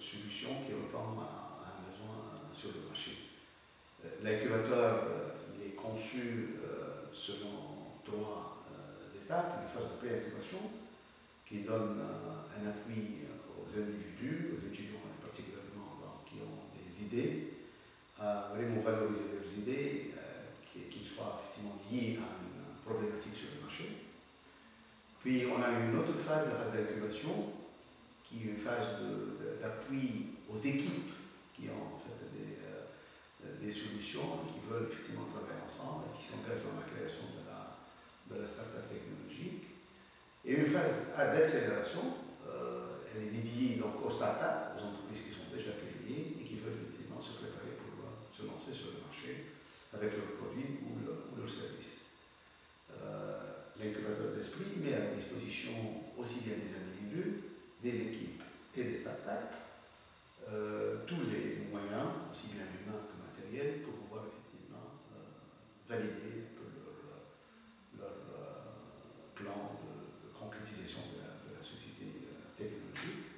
solution qui répond à un besoin sur le marché. L'incubateur, il est conçu selon trois étapes. Une phase de pré-incubation qui donne un appui aux individus, aux étudiants particulièrement qui ont des idées, à vraiment valoriser leurs idées, qu'ils soient effectivement liées à une problématique sur le marché. Puis on a une autre phase, la phase d'incubation, qui est une phase d'appui aux équipes qui ont en fait des solutions, qui veulent effectivement travailler ensemble, qui s'engagent dans la création de la start-up technologique. Et une phase d'accélération, elle est dédiée donc aux start-up, aux entreprises qui sont déjà créées et qui veulent effectivement se préparer pour se lancer sur le marché avec leurs produits ou leurs services. L'incubateur d'esprit met à la disposition aussi bien des individus, des équipes et des start-up tous les moyens, aussi bien humains que matériels, pour pouvoir effectivement valider un peu leur plan de concrétisation de la société technologique.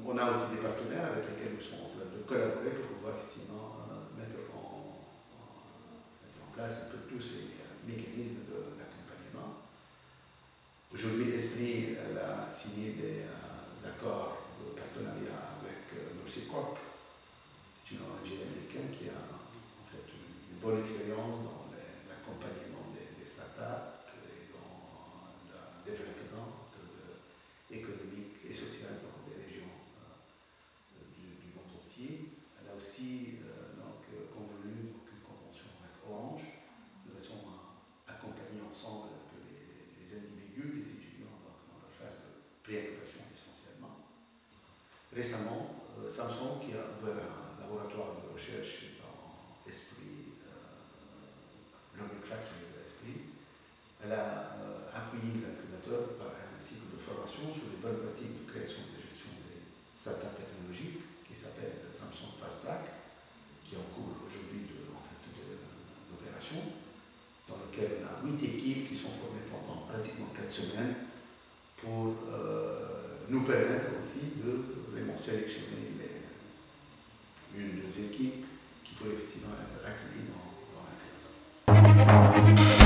On a aussi des partenaires avec lesquels nous sommes en train de collaborer pour pouvoir effectivement mettre en place un peu tous ces mécanismes d'accompagnement. Aujourd'hui, Esprit a signé des accords de partenariat avec Mercycorp. C'est une ONG américaine qui a en fait une bonne expérience dans l'accompagnement des startups et dans le développement économique et social dans des régions du monde entier. Elle a aussi convenu une convention avec Orange de façon à accompagner ensemble un peu les individus, les étudiants dans leur phase de préoccupation essentiellement. Récemment, Samsung, qui a ouvert un laboratoire de recherche dans Esprit, Learning Factory de Esprit, elle a appuyé l'incubateur par un cycle de formation sur les bonnes pratiques de création et de gestion des startups technologiques qui s'appelle Samsung Fast Track, qui est en cours aujourd'hui d'opération, dans lequel on a 8 équipes qui sont formées pendant pratiquement 4 semaines pour nous permettre aussi de vraiment sélectionner une des équipes qui pourrait effectivement être accueillie dans l'incubateur.